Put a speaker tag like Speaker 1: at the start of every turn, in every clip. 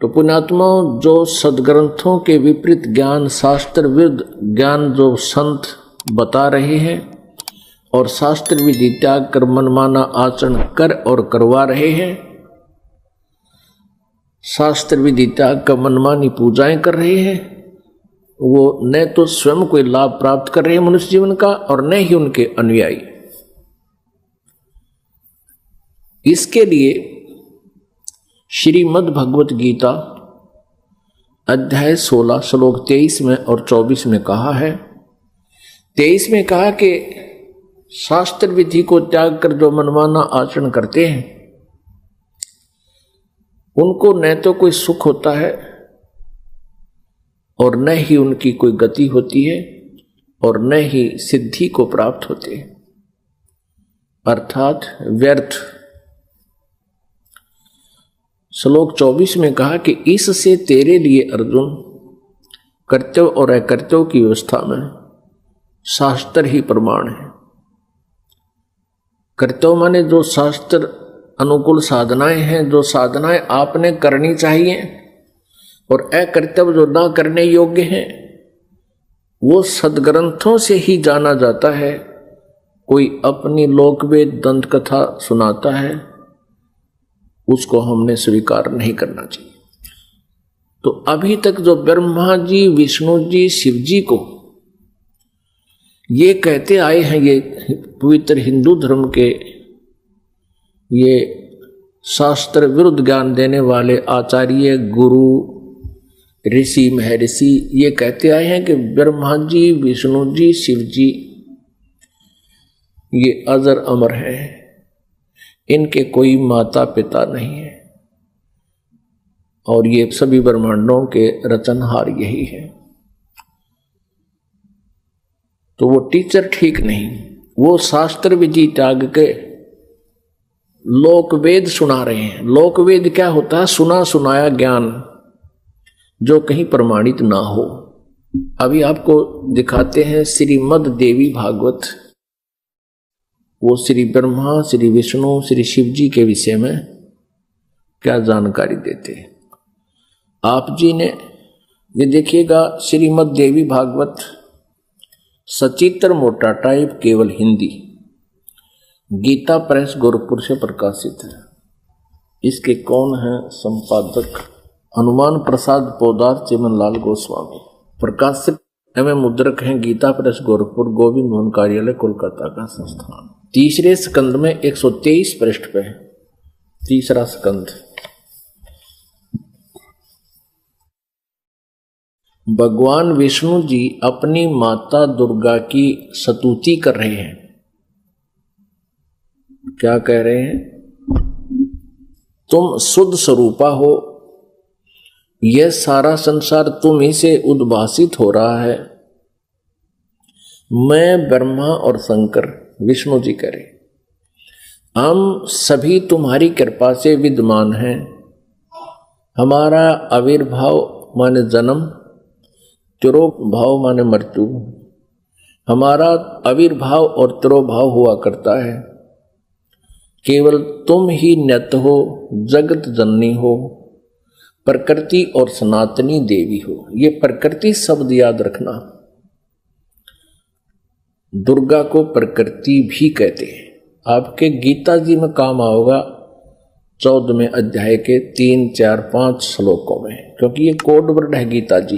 Speaker 1: तो पुण्यात्मा, जो सदग्रंथों के विपरीत ज्ञान, शास्त्र विरुद्ध ज्ञान जो संत बता रहे हैं और शास्त्र विधि त्याग कर मनमाना आचरण कर और करवा रहे हैं, शास्त्र विधि त्याग कर मनमानी पूजाएं कर रहे हैं, वो न तो स्वयं कोई लाभ प्राप्त कर रहे हैं मनुष्य जीवन का और न ही उनके अनुयायी। इसके लिए श्रीमद् भगवत गीता अध्याय 16 श्लोक 23 में और 24 में कहा है। 23 में कहा कि शास्त्र विधि को त्याग कर जो मनमाना आचरण करते हैं उनको न तो कोई सुख होता है और न ही उनकी कोई गति होती है और न ही सिद्धि को प्राप्त होते हैं, अर्थात व्यर्थ। श्लोक 24 में कहा कि इससे तेरे लिए अर्जुन कर्तव्य और अकर्तव्य की व्यवस्था में शास्त्र ही प्रमाण है। कर्तव्य माने जो शास्त्र अनुकूल साधनाएं हैं, जो साधनाएं आपने करनी चाहिए, और अकर्तव्य जो ना करने योग्य हैं, वो सदग्रंथों से ही जाना जाता है। कोई अपनी लोकवेद दंत कथा सुनाता है, उसको हमने स्वीकार नहीं करना चाहिए। तो अभी तक जो ब्रह्मा जी, विष्णु जी, शिव जी को ये कहते आए हैं, ये पवित्र हिंदू धर्म के ये शास्त्र विरुद्ध ज्ञान देने वाले आचार्य, गुरु, ऋषि, महर्षि, ये कहते आए हैं कि ब्रह्मा जी, विष्णु जी, शिव जी ये अजर अमर है, इनके कोई माता पिता नहीं है और ये सभी ब्रह्मांडों के रचनहार यही है। तो वो टीचर ठीक नहीं, वो शास्त्र विधि त्याग के लोकवेद सुना रहे हैं। लोकवेद क्या होता है? सुना सुनाया ज्ञान जो कहीं प्रमाणित ना हो। अभी आपको दिखाते हैं श्रीमद् देवी भागवत, वो श्री ब्रह्मा, श्री विष्णु, श्री शिव जी के विषय में क्या जानकारी देते हैं। आप जी ने ये देखिएगा, श्रीमद् देवी भागवत सचित्र मोटा टाइप, केवल हिंदी, गीता प्रेस गोरखपुर से प्रकाशित है। इसके कौन है संपादक? हनुमान प्रसाद पोदार, चिमनलाल गोस्वामी। प्रकाशक एवं मुद्रक हैं गीता प्रेस गोरखपुर, गोविंद मोहन कार्यालय, कोलकाता का संस्थान। तीसरे स्कंद में 123 पृष्ठ पे है, तीसरा स्कंद। भगवान विष्णु जी अपनी माता दुर्गा की स्तुति कर रहे हैं। क्या कह रहे हैं? तुम शुद्ध स्वरूपा हो, यह सारा संसार तुम ही से उद्भासित हो रहा है। मैं, ब्रह्मा और शंकर, विष्णु जी कह रहे, हम सभी तुम्हारी कृपा से विद्यमान हैं। हमारा आविर्भाव माने जन्म, तिरोभाव माने मृत्यु, हमारा आविर्भाव और तिरोभाव हुआ करता है। केवल तुम ही नित हो, जगत जननी हो, प्रकृति और सनातनी देवी हो। ये प्रकृति शब्द याद रखना, दुर्गा को प्रकृति भी कहते हैं। आपके गीता जी में काम आओगा 14वें अध्याय के 3, 4, 5 श्लोकों में, क्योंकि ये कोड वर्ड है गीता जी।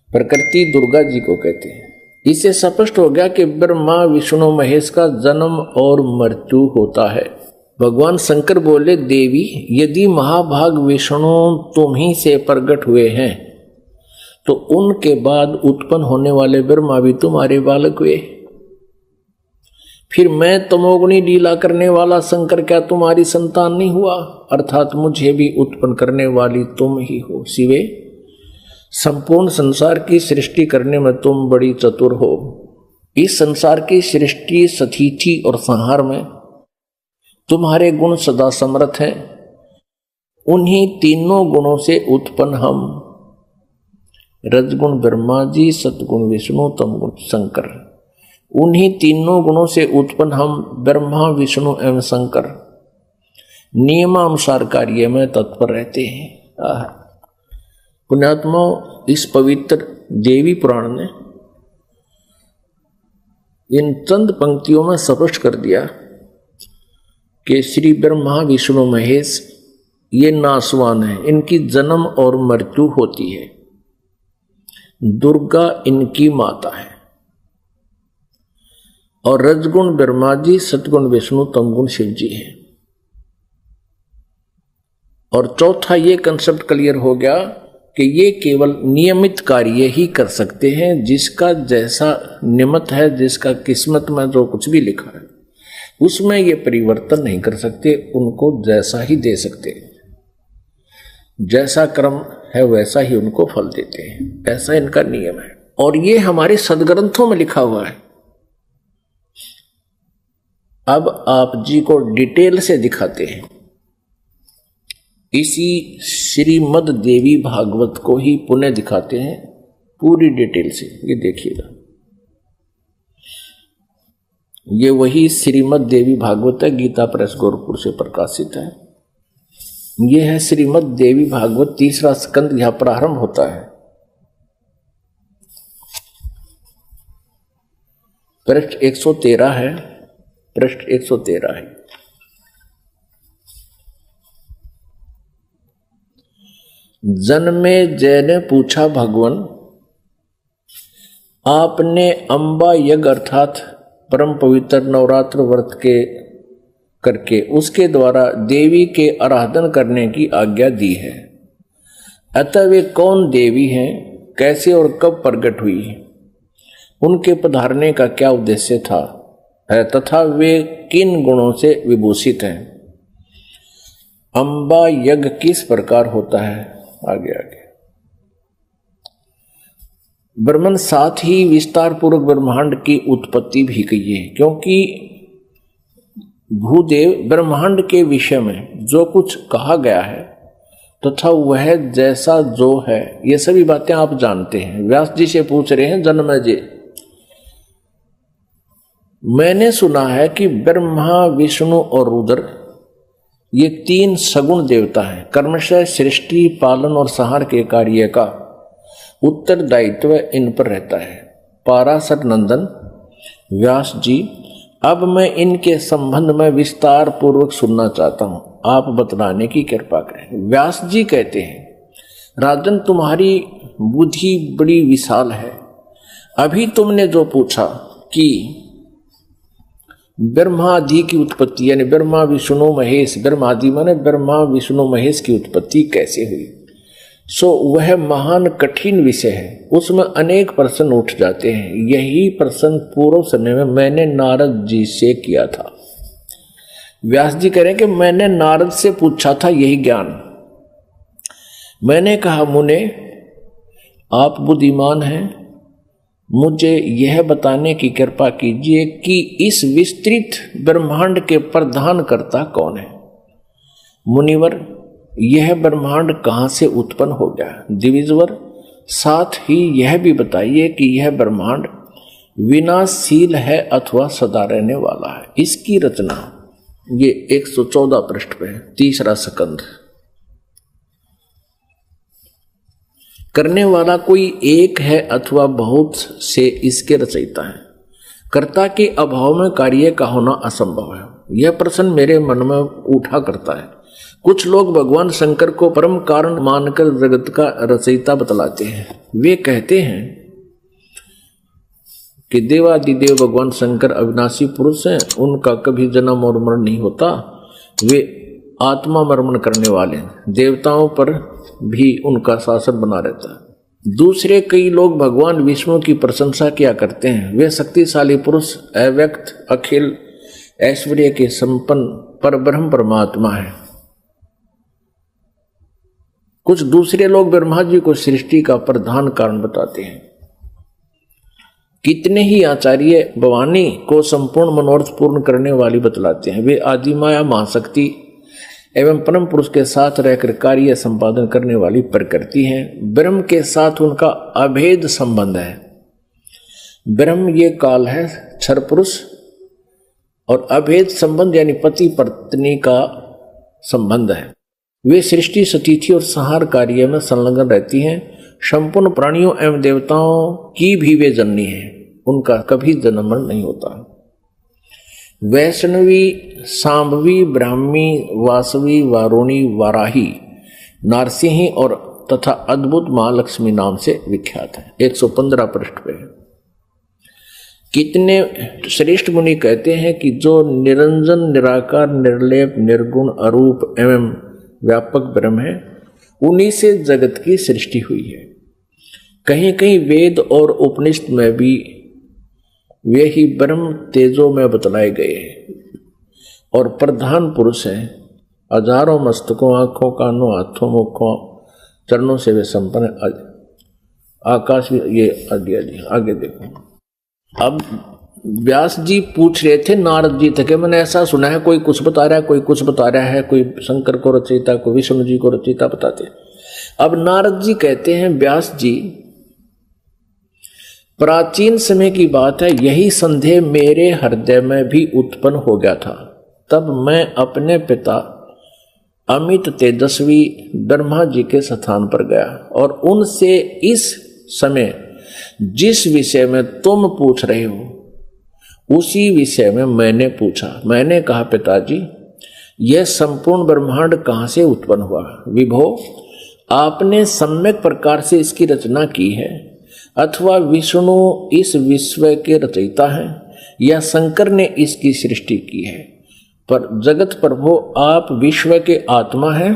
Speaker 1: प्रकृति दुर्गा जी को कहते हैं। इससे स्पष्ट हो गया कि ब्रह्मा, विष्णु, महेश का जन्म और मृत्यु होता है। भगवान शंकर बोले, देवी यदि महाभाग विष्णु तुम ही से प्रकट हुए हैं तो उनके बाद उत्पन्न होने वाले ब्रह्मा भी तुम्हारे बालक हुए। फिर मैं तमोगुणी लीला करने वाला शंकर क्या तुम्हारी संतान नहीं हुआ? अर्थात मुझे भी उत्पन्न करने वाली तुम ही हो। शिवे, संपूर्ण संसार की सृष्टि करने में तुम बड़ी चतुर हो। इस संसार की सृष्टि, स्थिति और संहार में तुम्हारे गुण सदा समर्थ हैं। उन्हीं तीनों गुणों से उत्पन्न हम, रजगुण ब्रह्मा जी, सतगुण विष्णु, तमगुण शंकर, उन्हीं तीनों गुणों से उत्पन्न हम ब्रह्मा, विष्णु एवं शंकर नियमानुसार कार्य में तत्पर रहते हैं। पुण्यात्मा, इस पवित्र देवी पुराण ने इन चंद पंक्तियों में स्पष्ट कर दिया कि श्री ब्रह्मा विष्णु महेश ये नासवान है, इनकी जन्म और मृत्यु होती है। दुर्गा इनकी माता है और रजगुण ब्रह्मा जी, सतगुण विष्णु, तमगुण शिव जी है। और चौथा ये कंसेप्ट क्लियर हो गया कि ये केवल नियमित कार्य ही कर सकते हैं, जिसका जैसा नियमित है, जिसका किस्मत में जो कुछ भी लिखा है उसमें ये परिवर्तन नहीं कर सकते, उनको जैसा ही दे सकते, जैसा कर्म है वैसा ही उनको फल देते हैं, ऐसा इनका नियम है। और ये हमारे सदग्रंथों में लिखा हुआ है। अब आप जी को डिटेल से दिखाते हैं, इसी श्रीमद् देवी भागवत को ही पुनः दिखाते हैं पूरी डिटेल से। ये देखिएगा, ये वही श्रीमद् देवी भागवत है, गीता प्रेस गोरखपुर से प्रकाशित है। ये है श्रीमद् देवी भागवत, तीसरा स्कंद यहां प्रारंभ होता है। पृष्ठ 113 है, पृष्ठ 113 है। जन्मे जय ने पूछा, भगवान आपने अंबा यज्ञ अर्थात परम पवित्र नवरात्र व्रत के करके उसके द्वारा देवी के आराधन करने की आज्ञा दी है। अतः वे कौन देवी हैं, कैसे और कब प्रकट हुई, उनके पधारने का क्या उद्देश्य था है, तथा वे किन गुणों से विभूषित हैं। अंबा यज्ञ किस प्रकार होता है, आगे आगे ब्रह्मन साथ ही विस्तार पूर्वक ब्रह्मांड की उत्पत्ति भी कही है, क्योंकि भूदेव ब्रह्मांड के विषय में जो कुछ कहा गया है तथा वह जैसा जो है, ये सभी बातें आप जानते हैं। व्यास जी से पूछ रहे हैं, जन्मेजय मैंने सुना है कि ब्रह्मा विष्णु और रुद्र ये तीन सगुण देवता हैं। कर्मशः सृष्टि पालन और संहार के कार्य का उत्तरदायित्व इन पर रहता है। पाराशर नंदन व्यास जी, अब मैं इनके संबंध में विस्तार पूर्वक सुनना चाहता हूं, आप बतलाने की कृपा करें। व्यास जी कहते हैं, राजन तुम्हारी बुद्धि बड़ी विशाल है। अभी तुमने जो पूछा कि ब्रह्मादि की उत्पत्ति यानी ब्रह्मा विष्णु महेश, ब्रह्मादि माने ब्रह्मा विष्णु महेश की उत्पत्ति कैसे हुई, सो वह महान कठिन विषय है, उसमें अनेक प्रश्न उठ जाते हैं। यही प्रश्न पूर्व समय में मैंने नारद जी से किया था। व्यास जी कह रहे हैं कि मैंने नारद से पूछा था यही ज्ञान। मैंने कहा, मुने आप बुद्धिमान हैं, मुझे यह बताने की कृपा कीजिए कि इस विस्तृत ब्रह्मांड के प्रधान कर्ता कौन है। मुनिवर, यह ब्रह्मांड कहाँ से उत्पन्न हो गया। दिविजवर, साथ ही यह भी बताइए कि यह ब्रह्मांड विनाशशील है अथवा सदा रहने वाला है। इसकी रचना ये 114 पृष्ठ पे है, तीसरा स्कंद। करने वाला कोई एक है अथवा बहुत से इसके रचयिता है। कर्ता के अभाव में कार्य का होना असंभव है। यह प्रश्न मेरे मन में उठा करता है। कुछ लोग भगवान शंकर को परम कारण मानकर जगत का रचयिता बतलाते हैं। वे कहते हैं कि देवादिदेव भगवान शंकर अविनाशी पुरुष हैं, उनका कभी जन्म और मरण नहीं होता, वे आत्मा मर्मण करने वाले हैं, देवताओं पर भी उनका शासन बना रहता है। दूसरे कई लोग भगवान विष्णु की प्रशंसा किया करते हैं, वे शक्तिशाली पुरुष, अव्यक्त, अखिल ऐश्वर्य के संपन्न परब्रह्म परमात्मा है। कुछ दूसरे लोग ब्रह्मा जी को सृष्टि का प्रधान कारण बताते हैं। कितने ही आचार्य भवानी को संपूर्ण मनोरथ पूर्ण करने वाली बतलाते हैं। वे आदिमाया महाशक्ति एवं परम पुरुष के साथ रहकर कार्य संपादन करने वाली प्रकृति है। ब्रह्म के साथ उनका अभेद संबंध है। ब्रह्म ये काल है, क्षर पुरुष, और अभेद संबंध यानी पति पत्नी का संबंध है। वे सृष्टि स्थिति और संहार कार्य में संलग्न रहती हैं। संपूर्ण प्राणियों एवं देवताओं की भी वे जननी है, उनका कभी जन्म मरण नहीं होता। वैष्णवी, सांभवी, ब्राह्मी, वासवी, वारुणी, वाराही, नारसिंही और तथा अद्भुत महालक्ष्मी नाम से विख्यात है। 115 पृष्ठ पे। कितने श्रेष्ठ मुनि कहते हैं कि जो निरंजन, निराकार, निर्लेप, निर्गुण, अरूप एवं व्यापक ब्रह्म है, उन्हीं से जगत की सृष्टि हुई है। कहीं कहीं वेद और उपनिषद में भी वे ही ब्रह्म तेजो में बतलाए गए हैं और प्रधान पुरुष हैं। हजारों मस्तकों, आंखों, कानों, हाथों, मुखों, चरणों से वे संपन्न आकाश। ये आगे देखो। अब व्यास जी पूछ रहे थे नारद जी तक, मैंने ऐसा सुना है कोई कुछ बता रहा है, कोई कुछ बता रहा है, कोई शंकर को रचयिता, कोई विष्णु जी को रचयिता बताते। अब नारद जी कहते हैं, व्यास जी प्राचीन समय की बात है, यही संदेह मेरे हृदय में भी उत्पन्न हो गया था। तब मैं अपने पिता अमित तेजस्वी ब्रह्मा जी के स्थान पर गया और उनसे इस समय जिस विषय में तुम पूछ रहे हो उसी विषय में मैंने पूछा। मैंने कहा, पिताजी यह संपूर्ण ब्रह्मांड कहाँ से उत्पन्न हुआ? विभो, आपने सम्यक प्रकार से इसकी रचना की है, अथवा विष्णु इस विश्व के रचयिता हैं, या शंकर ने इसकी सृष्टि की है। पर जगत प्रभु, आप विश्व के आत्मा हैं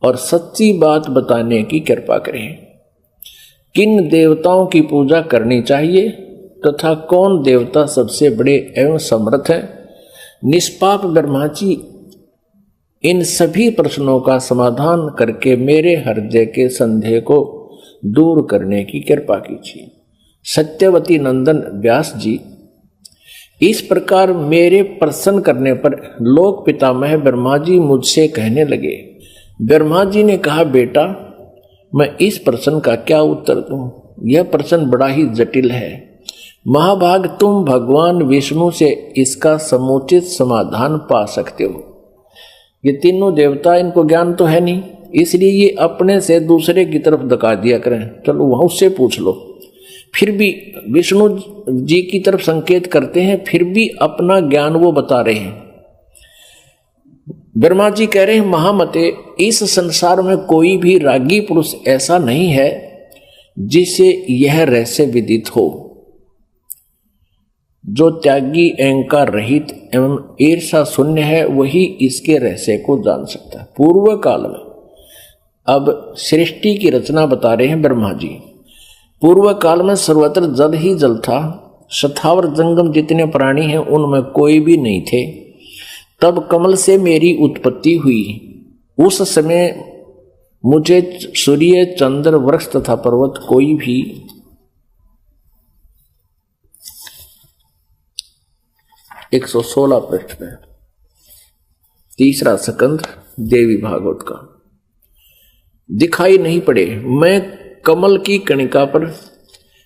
Speaker 1: और सच्ची बात बताने की कृपा करें। किन देवताओं की पूजा करनी चाहिए तथा कौन देवता सबसे बड़े एवं समर्थ है? निष्पाप ब्रह्मा जी इन सभी प्रश्नों का समाधान करके मेरे हृदय के संदेह को दूर करने की कृपा कीजिए। सत्यवती नंदन व्यास जी, इस प्रकार मेरे प्रश्न करने पर लोक पितामह ब्रह्मा जी मुझसे कहने लगे। ब्रह्मा जी ने कहा, बेटा मैं इस प्रश्न का क्या उत्तर दूं? यह प्रश्न बड़ा ही जटिल है। महाभाग, तुम भगवान विष्णु से इसका समुचित समाधान पा सकते हो। ये तीनों देवता, इनको ज्ञान तो है नहीं, इसलिए ये अपने से दूसरे की तरफ धका दिया करें। चलो वहां उससे पूछ लो। फिर भी विष्णु जी की तरफ संकेत करते हैं, फिर भी अपना ज्ञान वो बता रहे हैं। ब्रह्मा जी कह रहे हैं, महामते, इस संसार में कोई भी रागी पुरुष ऐसा नहीं है जिसे यह रहस्य विदित हो। जो त्यागी, अहंकार रहित एवं ईर्षा शून्य है, वही इसके रहस्य को जान सकता है। पूर्व काल में, अब सृष्टि की रचना बता रहे हैं ब्रह्मा जी। पूर्व काल में सर्वत्र जल ही जल था। शतावर जंगम जितने प्राणी हैं उनमें कोई भी नहीं थे। तब कमल से मेरी उत्पत्ति हुई। उस समय मुझे सूर्य, चंद्र, वृक्ष तथा पर्वत कोई भी 116 पृष्ठ में, तीसरा स्कंद देवी भागवत का, दिखाई नहीं पड़े। मैं कमल की कणिका पर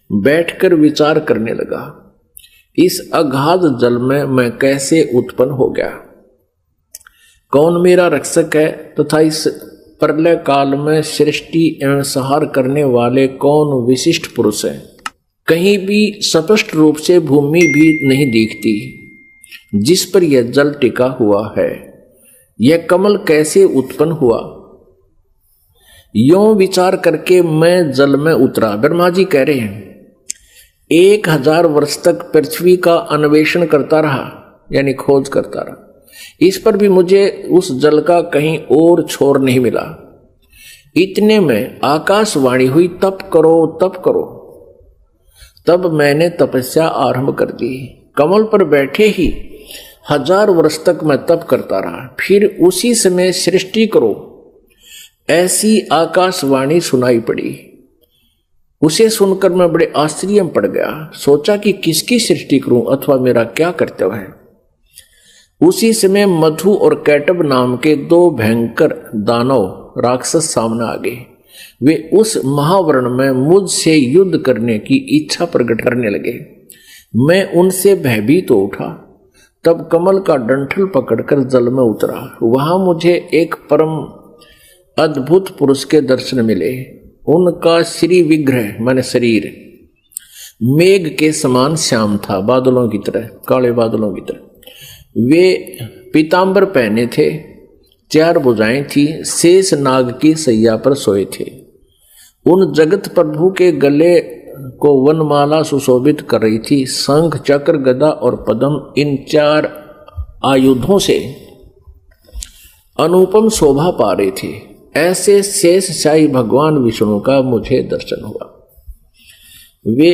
Speaker 1: बैठकर विचार करने लगा, इस अगाध जल में मैं कैसे उत्पन्न हो गया, कौन मेरा रक्षक है, तथा इस प्रलय काल में सृष्टि एवं संहार करने वाले कौन विशिष्ट पुरुष हैं। कहीं भी स्पष्ट रूप से भूमि भी नहीं दिखती जिस पर यह जल टिका हुआ है। यह कमल कैसे उत्पन्न हुआ, यों विचार करके मैं जल में उतरा। ब्रह्मा जी कह रहे हैं, 1000 वर्ष तक पृथ्वी का अन्वेषण करता रहा, यानी खोज करता रहा। इस पर भी मुझे उस जल का कहीं और छोर नहीं मिला। इतने में आकाशवाणी हुई, तप करो तप करो। तब मैंने तपस्या आरंभ कर दी। कमल पर बैठे ही 1000 वर्ष तक मैं तप करता रहा। फिर उसी समय सृष्टि करो, ऐसी आकाशवाणी सुनाई पड़ी। उसे सुनकर मैं बड़े आश्चर्य में पड़ गया। सोचा कि किसकी सृष्टि करूं अथवा मेरा क्या कर्तव्य है। उसी समय मधु और कैटब नाम के 2 भयंकर दानव राक्षस सामने आ गए। वे उस महावर्ण में मुझसे युद्ध करने की इच्छा प्रकट करने लगे। मैं उनसे भयभीत हो उठा। तब कमल का डंठल पकड़कर जल में उतरा। वहां मुझे एक परम अद्भुत पुरुष के दर्शन मिले। उनका श्री विग्रह माने शरीर मेघ के समान श्याम था, बादलों की तरह, काले बादलों की तरह। वे पीतांबर पहने थे, 4 भुजाएं थी, शेष नाग की सैया पर सोए थे। उन जगत प्रभु के गले को वनमाला सुशोभित कर रही थी। शंख, चक्र, गदा और पद्म, इन 4 आयुधों से अनुपम शोभा पा रहे थे। ऐसे शेष शाही भगवान विष्णु का मुझे दर्शन हुआ। वे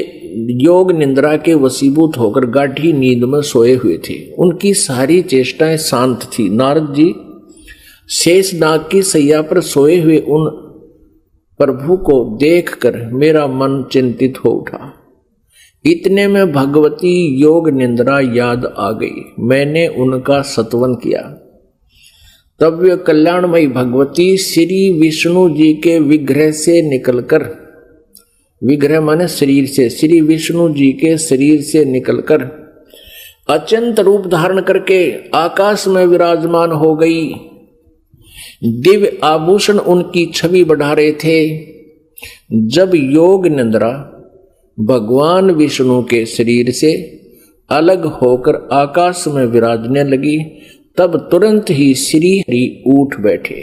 Speaker 1: योग निंद्रा के वशीभूत होकर गाढ़ी नींद में सोए हुए थे। उनकी सारी चेष्टाएं शांत थी। नारद जी शेष नाग की सैया पर सोए हुए उन प्रभु को देखकर मेरा मन चिंतित हो उठा। इतने में भगवती योग निंद्रा याद आ गई। मैंने उनका स्तवन किया। तब वे कल्याणमयी भगवती श्री विष्णु जी के विग्रह से निकलकर, विग्रह माने शरीर से, श्री विष्णु जी के शरीर से निकलकर अत्यंत रूप धारण करके आकाश में विराजमान हो गई। दिव्य आभूषण उनकी छवि बढ़ा रहे थे। जब योग निंद्रा भगवान विष्णु के शरीर से अलग होकर आकाश में विराजने लगी, तब तुरंत ही श्री हरि उठ बैठे।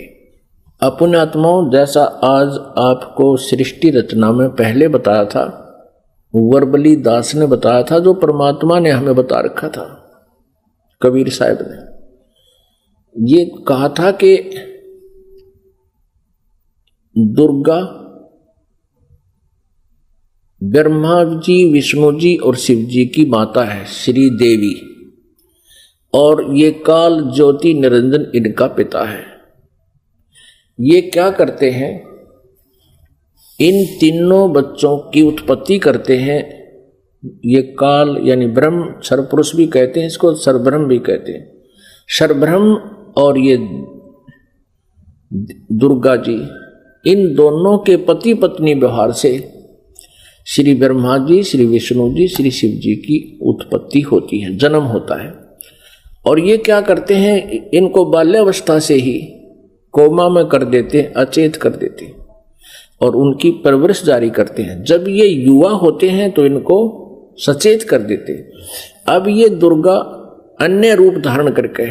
Speaker 1: अपने आत्माओं, जैसा आज आपको सृष्टि रचना में पहले बताया था, वर्बली दास ने बताया था, जो परमात्मा ने हमें बता रखा था, कबीर साहब ने ये कहा था कि दुर्गा ब्रह्मा जी, विष्णु जी और शिव जी की माता है, श्री देवी, और ये काल ज्योति निरंजन इनका पिता है। ये क्या करते हैं? इन तीनों बच्चों की उत्पत्ति करते हैं। ये काल यानी ब्रह्म, सर्वपुरुष भी कहते हैं इसको, सर्वब्रह्म भी कहते हैं। सर्वब्रह्म और ये दुर्गा जी, इन दोनों के पति पत्नी व्यवहार से श्री ब्रह्मा जी, श्री विष्णु जी, श्री शिव जी की उत्पत्ति होती है, जन्म होता है। और ये क्या करते हैं? इनको बाल्यावस्था से ही कोमा में कर देते हैं, अचेत कर देते हैं और उनकी परवरिश जारी करते हैं। जब ये युवा होते हैं तो इनको सचेत कर देते हैं। अब ये दुर्गा अन्य रूप धारण करके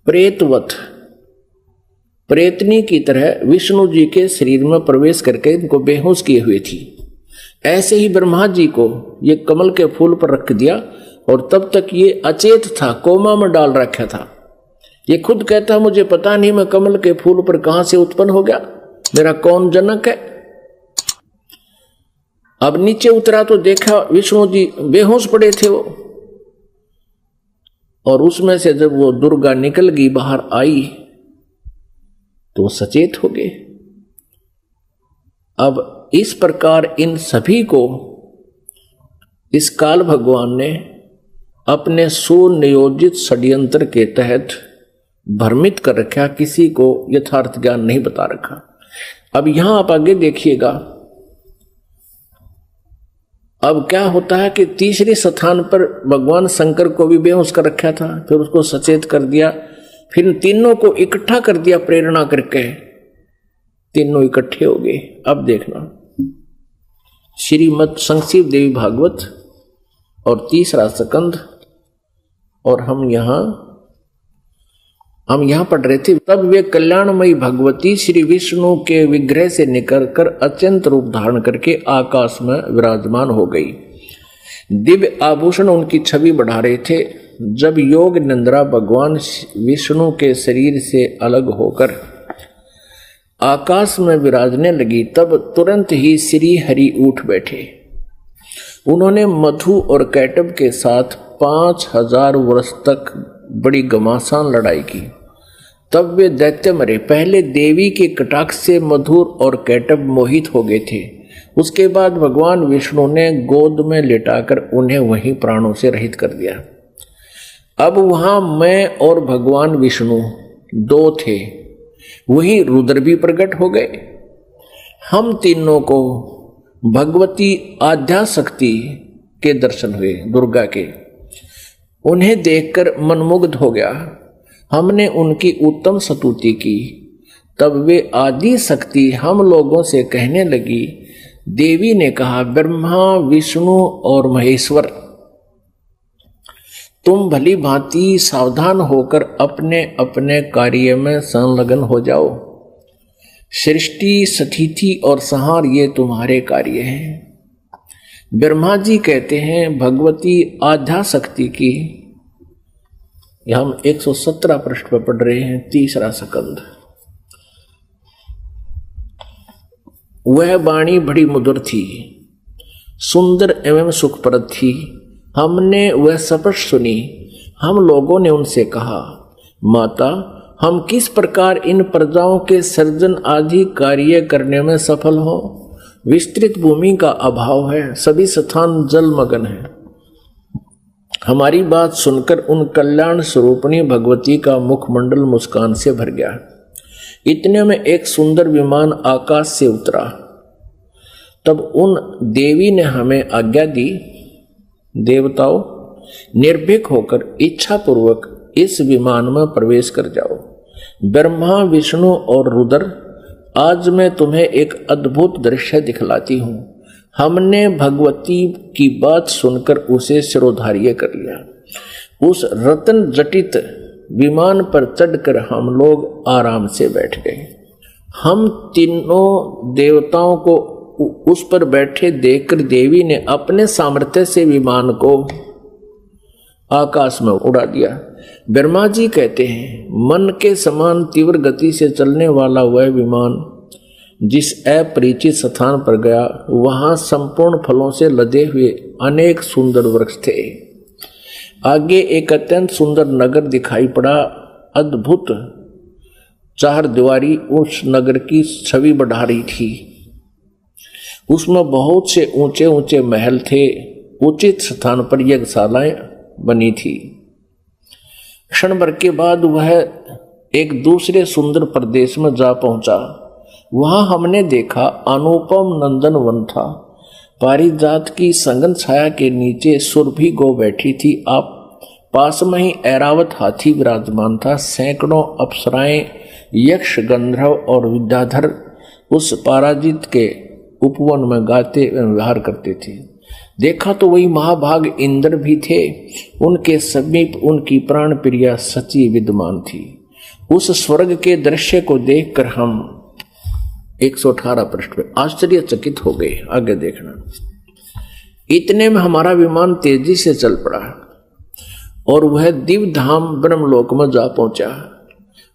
Speaker 1: प्रेतवत, प्रेतनी की तरह विष्णु जी के शरीर में प्रवेश करके इनको बेहोश किए हुए थी। ऐसे ही ब्रह्मा जी को ये कमल के फूल पर रख दिया और तब तक ये अचेत था, कोमा में डाल रखा था। ये खुद कहता मुझे पता नहीं मैं कमल के फूल पर कहां से उत्पन्न हो गया, मेरा कौन जनक है। अब नीचे उतरा तो देखा विष्णु जी बेहोश पड़े थे वो, और उसमें से जब वो दुर्गा निकल गई, बाहर आई, तो सचेत हो गए। अब इस प्रकार इन सभी को इस काल भगवान ने अपने सुनियोजित षड्यंत्र के तहत भ्रमित कर रखा, किसी को यथार्थ ज्ञान नहीं बता रखा। अब यहां आप आगे देखिएगा, अब क्या होता है कि तीसरे स्थान पर भगवान शंकर को भी बेहोश कर रखा था, फिर उसको सचेत कर दिया, फिर तीनों को इकट्ठा कर दिया प्रेरणा करके, तीनों इकट्ठे हो गए। अब देखना श्रीमद् संक्षिप्त देवी भागवत और तीसरा स्कंद, और हम यहां पढ़ रहे थे। तब वे कल्याणमयी भगवती श्री विष्णु के विग्रह से निकलकर अत्यंत रूप धारण करके आकाश में विराजमान हो गई। दिव्य आभूषण उनकी छवि बढ़ा रहे थे। जब योग निंद्रा भगवान विष्णु के शरीर से अलग होकर आकाश में विराजने लगी, तब तुरंत ही श्री हरि उठ बैठे। उन्होंने मधु और कैटब के साथ 5000 वर्ष तक बड़ी घमासान लड़ाई की। तब वे दैत्य मरे। पहले देवी के कटाक्ष से मधुर और कैटब मोहित हो गए थे। उसके बाद भगवान विष्णु ने गोद में लेटाकर उन्हें वहीं प्राणों से रहित कर दिया। अब वहां मैं और भगवान विष्णु 2 थे, वहीं रुद्र भी प्रकट हो गए। हम तीनों को भगवती आद्या शक्ति के दर्शन हुए, दुर्गा के। उन्हें देखकर मनमुग्ध हो गया। हमने उनकी उत्तम स्तुति की। तब वे आदि शक्ति हम लोगों से कहने लगी, देवी ने कहा, ब्रह्मा विष्णु और महेश्वर, तुम भली भांति सावधान होकर अपने अपने कार्य में संलग्न हो जाओ। सृष्टि, स्थिति और संहार ये तुम्हारे कार्य हैं। ब्रह्मा जी कहते हैं, भगवती आध्या शक्ति की, हम 117 पृष्ठ पर पढ़ रहे हैं, तीसरा स्कंद। वह वाणी बड़ी मधुर थी, सुंदर एवं सुखप्रद थी। हमने वह स्पष्ट सुनी। हम लोगों ने उनसे कहा, माता, हम किस प्रकार इन प्रजाओं के सर्जन आदि कार्य करने में सफल हो? विस्तृत भूमि का अभाव है, सभी स्थान जलमग्न है। हमारी बात सुनकर उन कल्याण स्वरूपिणी भगवती का मुखमंडल मुस्कान से भर गया। इतने में एक सुंदर विमान आकाश से उतरा। तब उन देवी ने हमें आज्ञा दी, देवताओं, निर्भीक होकर इच्छा पूर्वक इस विमान में प्रवेश कर जाओ। ब्रह्मा, विष्णु और रुद्र, आज मैं तुम्हें एक अद्भुत दृश्य दिखलाती हूँ। हमने भगवती की बात सुनकर उसे शिरोधार्य कर लिया। उस रत्न जटित विमान पर चढ़कर हम लोग आराम से बैठ गए। हम तीनों देवताओं को उस पर बैठे देखकर देवी ने अपने सामर्थ्य से विमान को आकाश में उड़ा दिया। ब्रह्मा जी कहते हैं, मन के समान तीव्र गति से चलने वाला वह विमान जिस अपरिचित स्थान पर गया, वहां संपूर्ण फलों से लदे हुए अनेक सुंदर वृक्ष थे। आगे एक अत्यंत सुंदर नगर दिखाई पड़ा। अद्भुत चार दीवारी उस नगर की छवि बढ़ा रही थी। उसमें बहुत से ऊंचे ऊंचे महल थे। उचित स्थान पर यज्ञशालाएं बनी थी। क्षण भर के बाद वह एक दूसरे सुंदर प्रदेश में जा पहुंचा। वहां हमने देखा अनुपम नंदन वन था। पारिजात की संगन छाया के नीचे सुरभि गौ बैठी थी। आप पास में ही ऐरावत हाथी विराजमान था। सैकड़ों अप्सराएं, यक्ष, गंधर्व और विद्याधर उस पराजित के उपवन में गाते व्यवहार करते थे। देखा तो वही महाभाग इंद्र भी थे। उनके समीप उनकी प्राण प्रिया सची विद्यमान थी। उस स्वर्ग के दृश्य को देखकर हम 118 पृष्ठ पे आश्चर्यचकित हो गए। आगे देखना। इतने में हमारा विमान तेजी से चल पड़ा और वह दिव्य धाम ब्रह्मलोक में जा पहुंचा।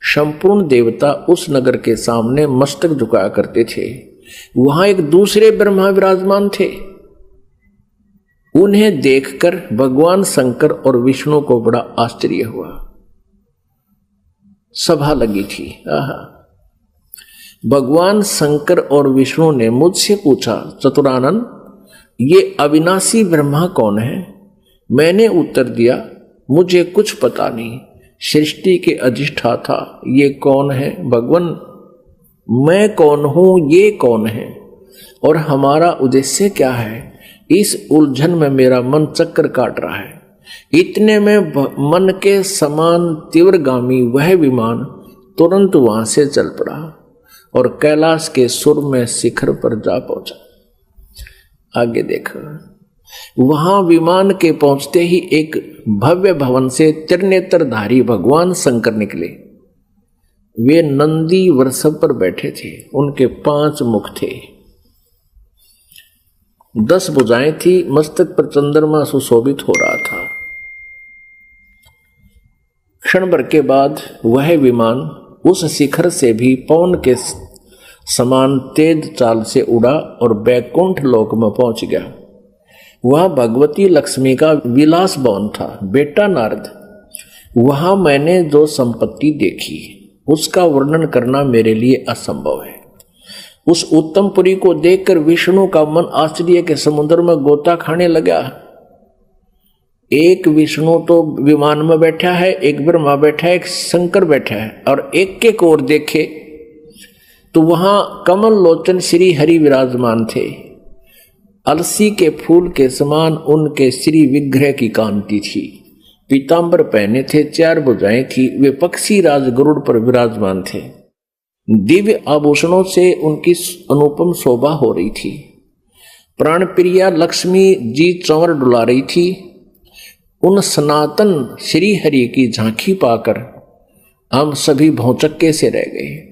Speaker 1: संपूर्ण देवता उस नगर के सामने मस्तक झुकाया करते थे। वहां एक दूसरे ब्रह्मा विराजमान थे। उन्हें देखकर भगवान शंकर और विष्णु को बड़ा आश्चर्य हुआ। सभा लगी थी। भगवान शंकर और विष्णु ने मुझसे पूछा, चतुरानन, ये अविनाशी ब्रह्मा कौन है? मैंने उत्तर दिया, मुझे कुछ पता नहीं। सृष्टि के अधिष्ठाता ये कौन है? भगवान, मैं कौन हूं, ये कौन है और हमारा उद्देश्य क्या है? इस उलझन में मेरा मन चक्कर काट रहा है। इतने में मन के समान तीव्रगामी वह विमान तुरंत वहां से चल पड़ा और कैलाश के सुर में शिखर पर जा पहुंचा। आगे देखो। वहां विमान के पहुंचते ही एक भव्य भवन से त्रिनेत्रधारी भगवान शंकर निकले। वे नंदी वृषभ पर बैठे थे। उनके 5 मुख थे, 10 भुजाएं थी। मस्तक पर चंद्रमा सुशोभित हो रहा था। क्षण भर के बाद वह विमान उस शिखर से भी पवन के समान तेज चाल से उड़ा और वैकुंठ लोक में पहुंच गया। वह भगवती लक्ष्मी का विलास भवन था। बेटा नारद, वहां मैंने जो संपत्ति देखी उसका वर्णन करना मेरे लिए असंभव है। उस उत्तम पुरी को देखकर विष्णु का मन आश्चर्य के समुद्र में गोता खाने लगा। एक विष्णु तो विमान में बैठा है, एक ब्रह्मा बैठा है, एक शंकर बैठा है और एक के ओर देखे तो वहां कमल लोचन श्री हरि विराजमान थे। अलसी के फूल के समान उनके श्री विग्रह की कांति थी। पीतांबर पहने थे, 4 भुजाएं थी। वे पक्षी राज गरुड़ पर विराजमान थे। दिव्य आभूषणों से उनकी अनुपम शोभा हो रही थी। प्राण प्रिया लक्ष्मी जी चंवर डुला रही थी। उन सनातन श्री हरि की झांकी पाकर हम सभी भौचक्के से रह गए।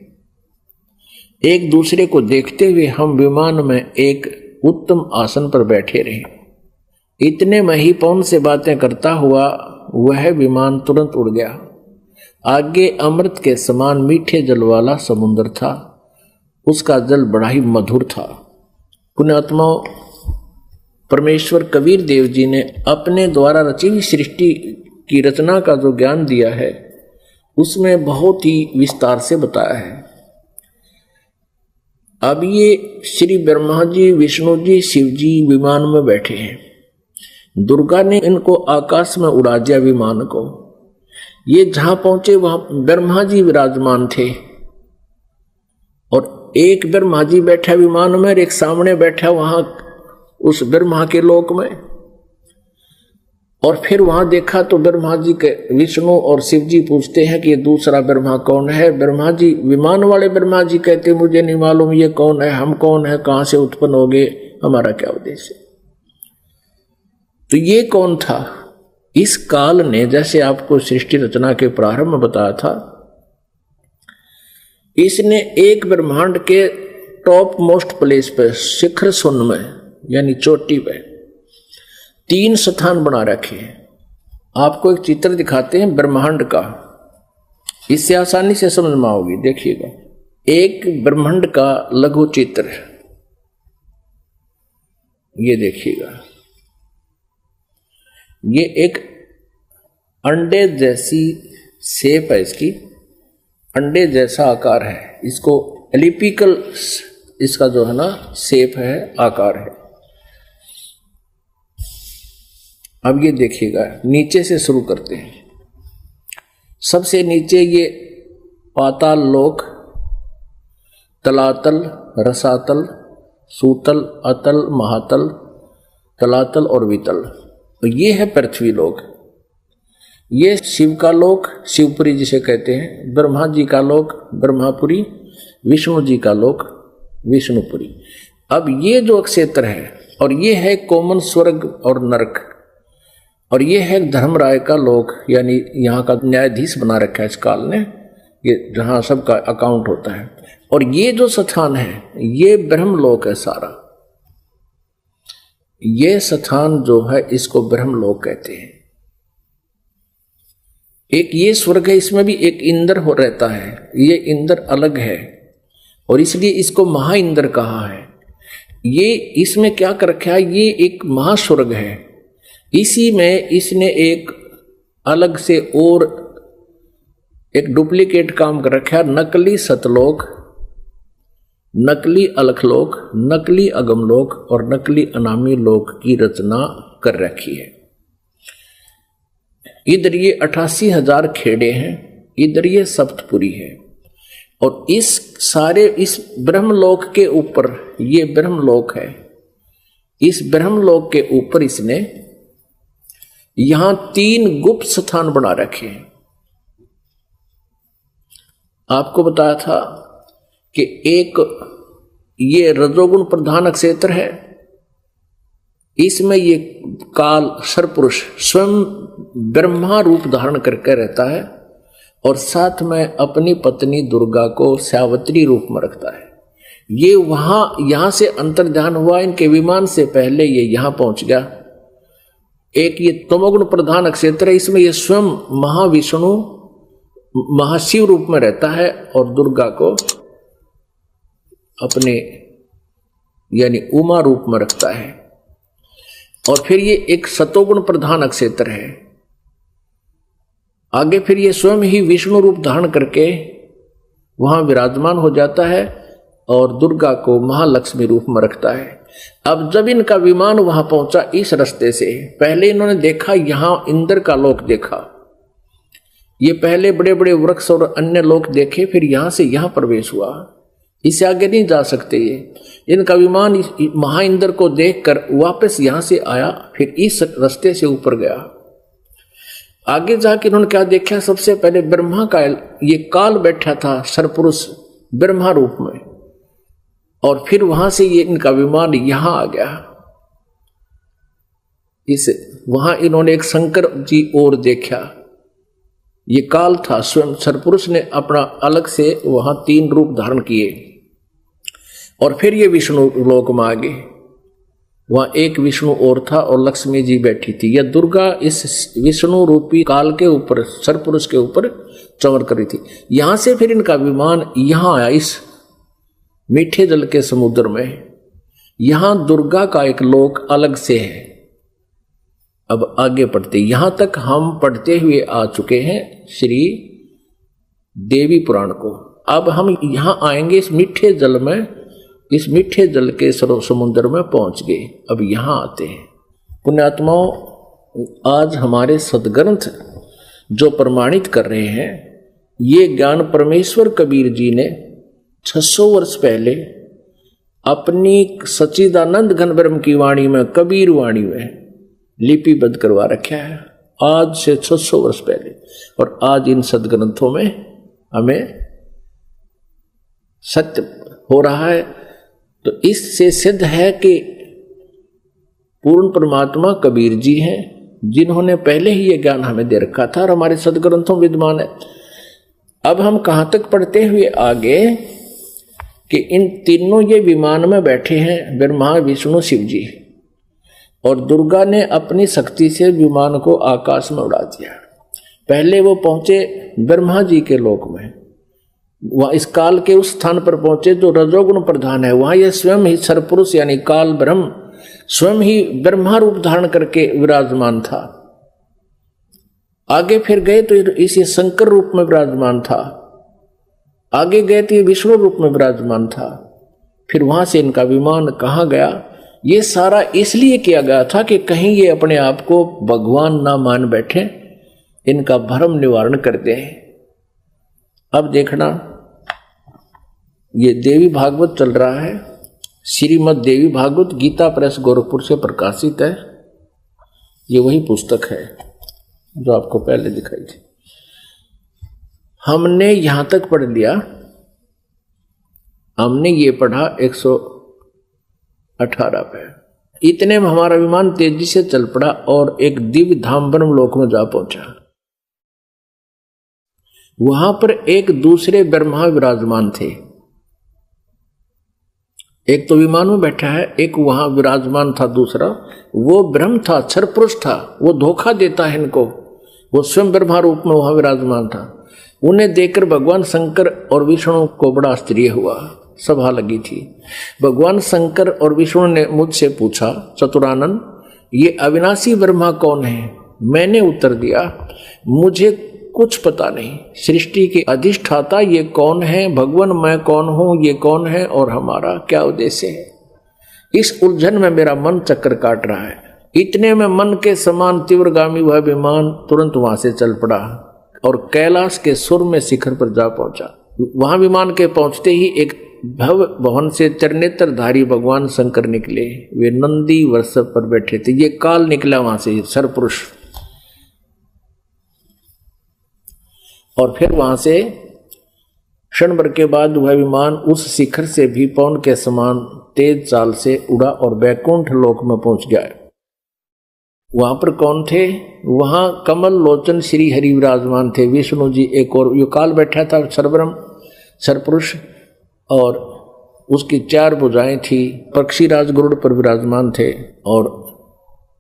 Speaker 1: एक दूसरे को देखते हुए हम विमान में एक उत्तम आसन पर बैठे रहे। इतने में ही पवन से बातें करता हुआ वह विमान तुरंत उड़ गया। आगे अमृत के समान मीठे जल वाला समुद्र था। उसका जल बड़ा ही मधुर था। पुण्यात्माओं, परमेश्वर कबीर देव जी ने अपने द्वारा रची हुई सृष्टि की रचना का जो ज्ञान दिया है उसमें बहुत ही विस्तार से बताया है। अब ये श्री ब्रह्मा जी, विष्णु जी, शिव जी विमान में बैठे हैं। दुर्गा ने इनको आकाश में उड़ा दिया विमान को। ये जहां पहुंचे वहां ब्रह्मा जी विराजमान थे और एक ब्रह्मा जी बैठा विमान में और एक सामने बैठा वहां उस ब्रह्मा के लोक में। और फिर वहां देखा तो ब्रह्मा जी के विष्णु और शिव जी पूछते हैं कि ये दूसरा ब्रह्मा कौन है। ब्रह्मा जी, विमान वाले ब्रह्मा जी कहते मुझे नहीं मालूम ये कौन है, हम कौन है, कहां से उत्पन्न हो गए, हमारा क्या उद्देश्य है। तो ये कौन था? इस काल ने, जैसे आपको सृष्टि रचना के प्रारंभ में बताया था, इसने एक ब्रह्मांड के टॉप मोस्ट प्लेस पे, शिखर शून्य में यानी चोटी पे 3 स्थान बना रखे हैं। आपको एक चित्र दिखाते हैं ब्रह्मांड का, इससे आसानी से समझ में आओगी। देखिएगा, एक ब्रह्मांड का लघु चित्र, ये देखिएगा, ये एक अंडे जैसी शेप है इसकी, अंडे जैसा आकार है। इसको एलिपिकल इसका जो है ना शेप है, आकार है। अब ये देखिएगा, नीचे से शुरू करते हैं। सबसे नीचे ये पाताल लोक, तलातल, रसातल, सूतल, अतल, महातल, तलातल और वितल। तो ये है पृथ्वी लोक। ये शिव का लोक, शिवपुरी जिसे कहते हैं, ब्रह्मा जी का लोक, ब्रह्मापुरी, विष्णु जी का लोक, विष्णुपुरी। अब ये जो क्षेत्र है, और ये है कॉमन स्वर्ग और नरक, और ये है धर्मराय का लोक, यानी यहाँ का न्यायाधीश बना रखा है इस काल ने, ये जहाँ सबका अकाउंट होता है। और ये जो स्थान है ये ब्रह्मलोक है सारा। ये स्थान जो है इसको ब्रह्मलोक कहते हैं। एक ये स्वर्ग है, इसमें भी एक इंद्र हो रहता है। ये इंद्र अलग है और इसलिए इसको महा इंद्र कहा है। ये इसमें क्या कर रखा है, ये एक महास्वर्ग है। इसी में इसने एक अलग से और एक डुप्लीकेट काम कर रखा है, नकली सतलोक, नकली अलखलोक, नकली अगमलोक और नकली अनामी लोक की रचना कर रखी है। इधर ये 88,000 खेड़े हैं, इधर ये सप्तपुरी है। और इस सारे इस ब्रह्मलोक के ऊपर, ये ब्रह्मलोक है, इस ब्रह्मलोक के ऊपर इसने यहां 3 गुप्त स्थान बना रखे हैं। आपको बताया था कि एक ये रजोगुण प्रधान क्षेत्र है, इसमें ये काल सरपुरुष स्वयं ब्रह्मा रूप धारण करके रहता है और साथ में अपनी पत्नी दुर्गा को सावित्री रूप में रखता है। ये वहां यहां से अंतर्ध्यान हुआ, इनके विमान से पहले ये यहां पहुंच गया। एक ये तमोगुण प्रधान क्षेत्र है, इसमें ये स्वयं महाविष्णु महाशिव रूप में रहता है और दुर्गा को अपने यानी उमा रूप में रखता है। और फिर ये एक सतोगुण प्रधान क्षेत्र है। आगे फिर ये स्वयं ही विष्णु रूप धारण करके वहां विराजमान हो जाता है और दुर्गा को महालक्ष्मी रूप में रखता है। अब जब इनका विमान वहां पहुंचा इस रास्ते से, पहले इन्होंने देखा यहां इंद्र का लोक देखा, ये पहले बड़े बड़े वृक्ष और अन्य लोक देखे, फिर यहां से यहां प्रवेश हुआ। इससे आगे नहीं जा सकते ये। इनका विमान महा इंद्र को देखकर वापस यहां से आया, फिर इस रास्ते से ऊपर गया। आगे जाके इन्होंने क्या देखा, सबसे पहले ब्रह्मा का ये काल बैठा था, सरपुरुष ब्रह्मा रूप में, और फिर वहां से ये इनका विमान यहां आ गया। इस वहां इन्होंने एक शंकर जी और देखा, ये काल था। स्वयं सरपुरुष ने अपना अलग से वहां 3 रूप धारण किए, और फिर ये विष्णु लोक में आ गए। वहां एक विष्णु और था और लक्ष्मी जी बैठी थी। यह दुर्गा इस विष्णु रूपी काल के ऊपर, सरपुरुष के ऊपर चमर करी थी। यहां से फिर इनका विमान यहां आया, इस मीठे जल के समुद्र में। यहां दुर्गा का एक लोक अलग से है। अब आगे पढ़ते, यहां तक हम पढ़ते हुए आ चुके हैं श्री देवी पुराण को। अब हम यहां आएंगे इस मीठे जल में, इस मीठे जल के समुद्र में पहुंच गए। अब यहां आते हैं पुण्यात्माओं, आज हमारे सदग्रंथ जो प्रमाणित कर रहे हैं, ये ज्ञान परमेश्वर कबीर जी ने 600 वर्ष पहले अपनी सच्चिदानंद घन ब्रह्म की वाणी में, कबीर वाणी में लिपिबद्ध करवा रखा है, आज से 600 वर्ष पहले। और आज इन सदग्रंथों में हमें सत्य हो रहा है। तो इससे सिद्ध है कि पूर्ण परमात्मा कबीर जी हैं, जिन्होंने पहले ही ये ज्ञान हमें दे रखा था और हमारे सदग्रंथों विद्यमान है। अब हम कहां तक पढ़ते हुए आगे कि इन तीनों ये विमान में बैठे हैं, ब्रह्मा विष्णु शिव जी, और दुर्गा ने अपनी शक्ति से विमान को आकाश में उड़ा दिया। पहले वो पहुंचे ब्रह्मा जी के लोक में, वह इस काल के उस स्थान पर पहुंचे जो रजोगुण प्रधान है। वहां यह स्वयं ही सरपुरुष यानी काल ब्रह्म स्वयं ही ब्रह्मा रूप धारण करके विराजमान था। आगे फिर गए तो इसे शंकर रूप में विराजमान था, आगे गए तो ये विष्णु रूप में विराजमान था। फिर वहां से इनका विमान कहाँ गया, ये सारा इसलिए किया गया था कि कहीं ये अपने आप को भगवान ना मान बैठे, इनका भ्रम निवारण कर दें। अब देखना, ये देवी भागवत चल रहा है, श्रीमद् देवी भागवत, गीता प्रेस गोरखपुर से प्रकाशित है। ये वही पुस्तक है जो आपको पहले दिखाई थी। हमने यहां तक पढ़ लिया, हमने ये पढ़ा 118 पे। इतने में हमारा विमान तेजी से चल पड़ा और एक दिव्य धाम ब्रह्म लोक में जा पहुंचा। वहां पर एक दूसरे ब्रह्मा विराजमान थे। एक तो विमान में बैठा है, एक वहां विराजमान था दूसरा, वो ब्रह्म था, सरपुरुष था, वो धोखा देता है इनको, वो स्वयं ब्रह्मा रूप में वहां विराजमान था। उन्हें देखकर भगवान शंकर और विष्णु को बड़ा आश्चर्य हुआ, सभा लगी थी। भगवान शंकर और विष्णु ने मुझसे पूछा, चतुरानन ये अविनाशी ब्रह्मा कौन है? मैंने उत्तर दिया, मुझे कुछ पता नहीं। सृष्टि के अधिष्ठाता ये कौन है? भगवान मैं कौन हूं? ये कौन है? और हमारा क्या उद्देश्य है? इस उलझन में मेरा मन चक्कर काट रहा है। इतने में मन के समान तीव्रगामी वह विमान तुरंत वहां से चल पड़ा और कैलाश के सुर में शिखर पर जा पहुंचा। वहां विमान के पहुंचते ही एक भव भवन से चरनेत्रधारी भगवान शंकर निकले। वे नंदी वृषभ पर बैठे थे। ये काल निकला वहां से, सरपुरुष। और फिर वहां से क्षण भर के बाद वह विमान उस शिखर से भी पवन के समान तेज चाल से उड़ा और बैकुंठ लोक में पहुंच गया। वहां पर कौन थे? वहां कमल लोचन श्री हरि विराजमान थे, विष्णु जी, एक और यो काल बैठा था, सरब्रह्म सरपुरुष, और उसकी 4 भुजाएं थी। पक्षीराज गरुड़ पर विराजमान थे और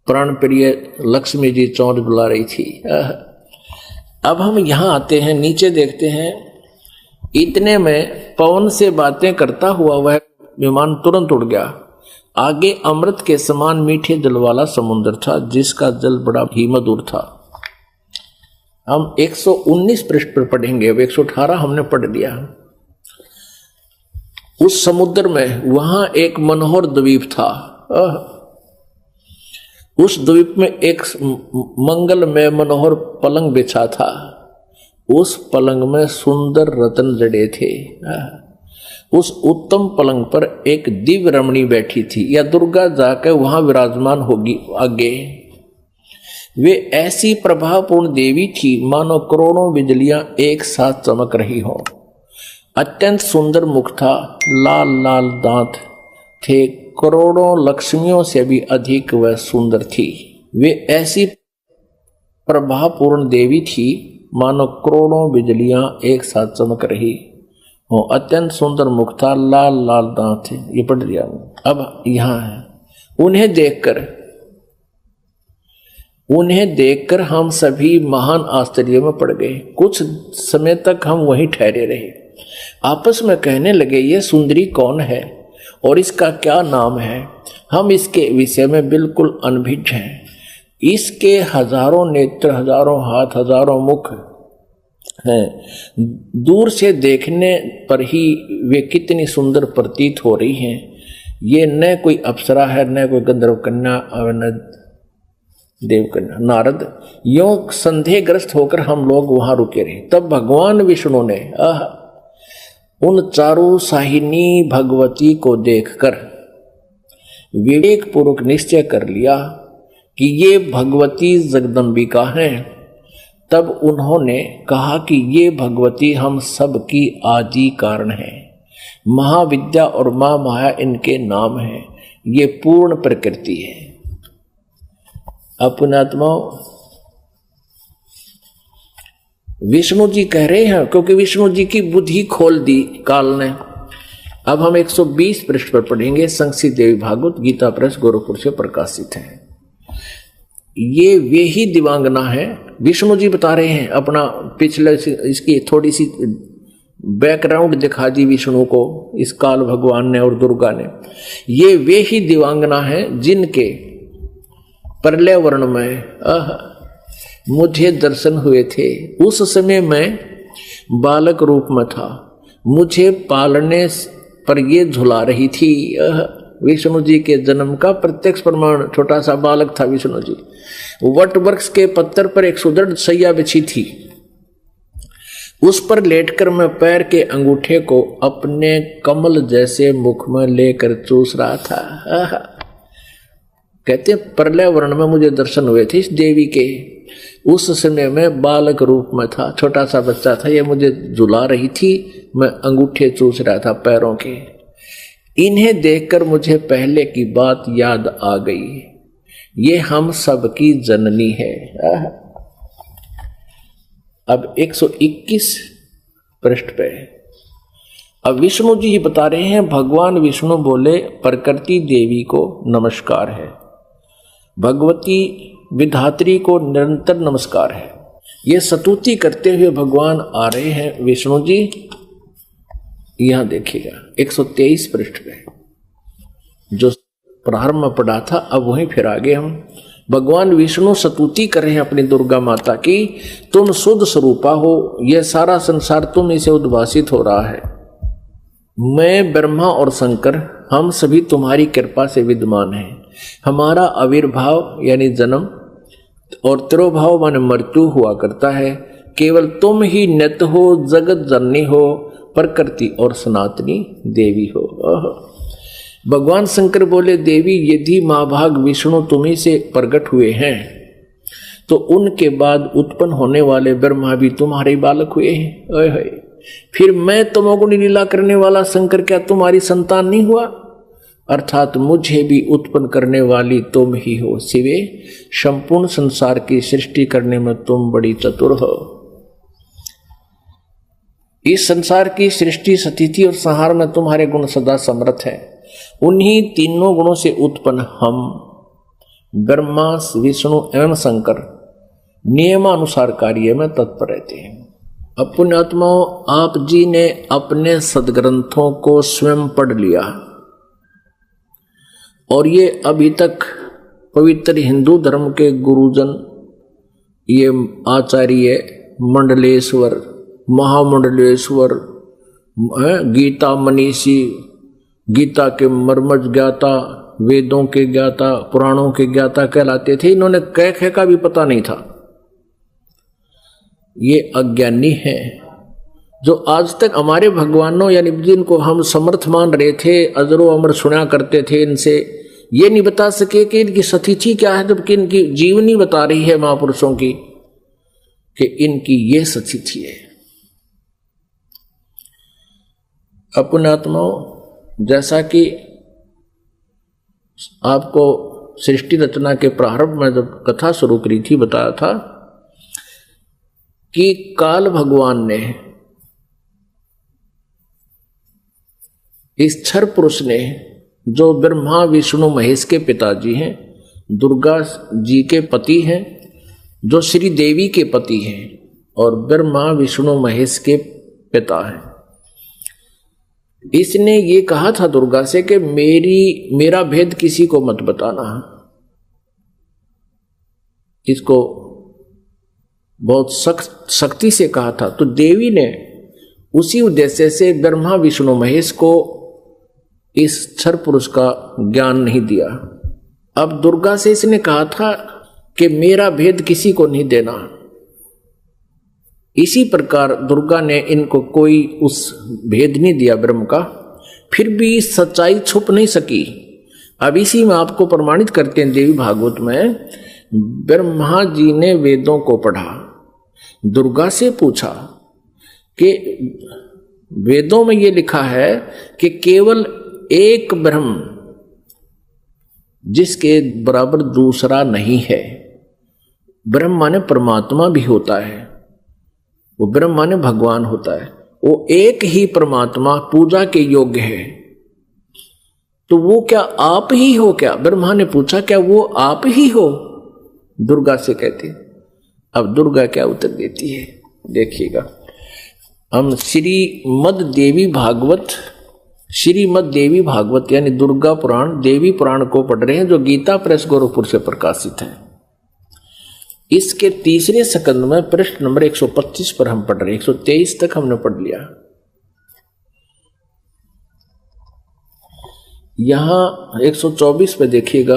Speaker 1: प्राण प्रिय लक्ष्मी जी चौंध बुला रही थी। अब हम यहां आते हैं, नीचे देखते हैं। इतने में पवन से बातें करता हुआ वह विमान तुरंत उड़ गया। आगे अमृत के समान मीठे जल वाला समुद्र था, जिसका जल बड़ा ही मधुर था। हम 119 पृष्ठ पर पढ़ेंगे, अब 118 हमने पढ़ लिया। उस समुद्र में वहां एक मनोहर द्वीप था। उस द्वीप में एक मंगल में मनोहर पलंग बिछा था। उस पलंग में सुंदर रत्न जड़े थे। उस उत्तम पलंग पर एक दिव्य रमणी बैठी थी, या दुर्गा जाकर वहां विराजमान होगी आगे। वे ऐसी प्रभावपूर्ण देवी थी मानो करोड़ों बिजलियां एक साथ चमक रही हो। अत्यंत सुंदर मुख था, लाल लाल दांत थे, करोड़ों लक्ष्मियों से भी अधिक वह सुंदर थी। वे ऐसी प्रभापूर्ण देवी थी मानो करोड़ों बिजलियां एक साथ चमक रही हो। अत्यंत सुंदर मुख था, लाल लाल दांत थे। ये पढ़ लिया। अब यहां है, उन्हें देखकर हम सभी महान आश्चर्य में पड़ गए। कुछ समय तक हम वहीं ठहरे रहे, आपस में कहने लगे, ये सुंदरी कौन है और इसका क्या नाम है? हम इसके विषय में बिल्कुल अनभिज्ञ हैं। इसके हजारों नेत्र, हजारों हाथ, हजारों मुख हैं। दूर से देखने पर ही वे कितनी सुंदर प्रतीत हो रही हैं। ये न कोई अप्सरा है, न कोई गंधर्व कन्या, न देव कन्या। नारद, यों संदेहग्रस्त होकर हम लोग वहां रुके रहे। तब भगवान विष्णु ने उन चारों साहिनी भगवती को देखकर विवेक पूर्वक निश्चय कर लिया कि ये भगवती जगदम्बिका हैं। तब उन्होंने कहा कि ये भगवती हम सब की आदि कारण है, महाविद्या और मां माया इनके नाम है, ये पूर्ण प्रकृति है। अपनात्माओं, विष्णु जी कह रहे हैं, क्योंकि विष्णु जी की बुद्धि खोल दी काल ने। अब हम 120 पृष्ठ पर पढ़ेंगे। संक्षिप्त देवी भागवत गीता प्रेस गोरखपुर से प्रकाशित है। ये वे ही दिवांगना है। विष्णु जी बता रहे हैं अपना पिछले, इसकी थोड़ी सी बैकग्राउंड दिखा दी विष्णु को इस काल भगवान ने और दुर्गा ने। ये वे ही दिवांगना है जिनके प्रलय वर्ण में मुझे दर्शन हुए थे। उस समय मैं बालक रूप में था, मुझे पालने पर ये झुला रही थी। विष्णु जी के जन्म का प्रत्यक्ष प्रमाण, छोटा सा बालक था विष्णु जी। वट वृक्ष के पत्थर पर एक सुदृढ़ सैया बिछी थी, उस पर लेटकर मैं पैर के अंगूठे को अपने कमल जैसे मुख में लेकर चूस रहा था। कहते प्रलय वर्ण में मुझे दर्शन हुए थे इस देवी के। उस समय में बालक रूप में था, छोटा सा बच्चा था, ये मुझे झुला रही थी, मैं अंगूठे चूस रहा था पैरों के। इन्हें देखकर मुझे पहले की बात याद आ गई, ये हम सब की जननी है। अब 121 पृष्ठ पे अब विष्णु जी ही बता रहे हैं। भगवान विष्णु बोले, प्रकृति देवी को नमस्कार है, भगवती विधात्री को निरंतर नमस्कार है। ये स्तुति करते हुए भगवान आ रहे हैं विष्णु जी। यहां देखिएगा 123 पृष्ठ पे जो प्रारंभ में पढ़ा था, अब वहीं फिर आगे हम। भगवान विष्णु स्तुति कर रहे हैं अपनी दुर्गा माता की, तुम शुद्ध स्वरूपा हो, यह सारा संसार तुम इसे उद्भासित हो रहा है। मैं ब्रह्मा और शंकर हम सभी तुम्हारी कृपा से विद्यमान हैं। हमारा आविर्भाव यानी जन्म और तिरोभाव माने मृत्यु हुआ करता है। केवल तुम ही नित्य हो, जगत जननी हो, प्रकृति और सनातनी देवी हो। भगवान शंकर बोले, देवी यदि महाभाग विष्णु तुम्ही से प्रकट हुए हैं तो उनके बाद उत्पन्न होने वाले ब्रह्मा भी तुम्हारे बालक हुए हैं। फिर मैं तमोगुणी लीला करने वाला शंकर क्या तुम्हारी संतान नहीं हुआ? अर्थात मुझे भी उत्पन्न करने वाली तुम ही हो। शिवे, संपूर्ण संसार की सृष्टि करने में तुम बड़ी चतुर हो। इस संसार की सृष्टि, स्थिति और संहार में तुम्हारे गुण सदा समर्थ है। उन्हीं तीनों गुणों से उत्पन्न हम ब्रह्मा, विष्णु एवं शंकर नियमानुसार कार्य में तत्पर रहते हैं। पुण्यात्माओं, आप जी ने अपने सदग्रंथों को स्वयं पढ़ लिया और ये अभी तक पवित्र हिंदू धर्म के गुरुजन, ये आचार्य मंडलेश्वर, महामंडलेश्वर, गीता मनीषी, गीता के मर्मज ज्ञाता, वेदों के ज्ञाता, पुराणों के ज्ञाता कहलाते थे। इन्होंने कह का भी पता नहीं था। ये अज्ञानी है जो आज तक हमारे भगवानों यानी जिनको हम समर्थ मान रहे थे, अजरो अमर सुना करते थे, इनसे ये नहीं बता सके कि इनकी स्थिति क्या है, जबकि इनकी जीवनी बता रही है महापुरुषों की कि इनकी ये स्थिति है। अपनात्माओं, जैसा कि आपको सृष्टि रचना के प्रारंभ में जब कथा शुरू करी थी बताया था कि काल भगवान ने, इस क्षर पुरुष ने, जो ब्रह्मा विष्णु महेश के पिताजी हैं, दुर्गा जी के पति हैं, जो श्री देवी के पति हैं और ब्रह्मा विष्णु महेश के पिता हैं, इसने ये कहा था दुर्गा से कि मेरा भेद किसी को मत बताना। इसको बहुत सख्ती से कहा था। तो देवी ने उसी उद्देश्य से ब्रह्मा विष्णु महेश को इस क्षर पुरुष का ज्ञान नहीं दिया। अब दुर्गा से इसने कहा था कि मेरा भेद किसी को नहीं देना। इसी प्रकार दुर्गा ने इनको कोई उस भेद नहीं दिया ब्रह्म का, फिर भी सच्चाई छुप नहीं सकी। अब इसी में आपको प्रमाणित करते हैं देवी भागवत में, ब्रह्मा जी ने वेदों को पढ़ा, दुर्गा से पूछा कि वेदों में ये लिखा है कि केवल एक ब्रह्म जिसके बराबर दूसरा नहीं है। ब्रह्म माने परमात्मा भी होता है, वो ब्रह्म माने भगवान होता है, वो एक ही परमात्मा पूजा के योग्य है। तो वो क्या आप ही हो क्या? ब्रह्मा ने पूछा क्या वो आप ही हो? दुर्गा से कहती। अब दुर्गा क्या उत्तर देती है देखिएगा। हम श्रीमद देवी भागवत यानी दुर्गा पुराण देवी पुराण को पढ़ रहे हैं, जो गीता प्रेस गोरखपुर से प्रकाशित है। इसके तीसरे स्कंद में पृष्ठ नंबर 125 पर हम पढ़ रहे हैं। 123 तक हमने पढ़ लिया। यहां 124 पे देखिएगा,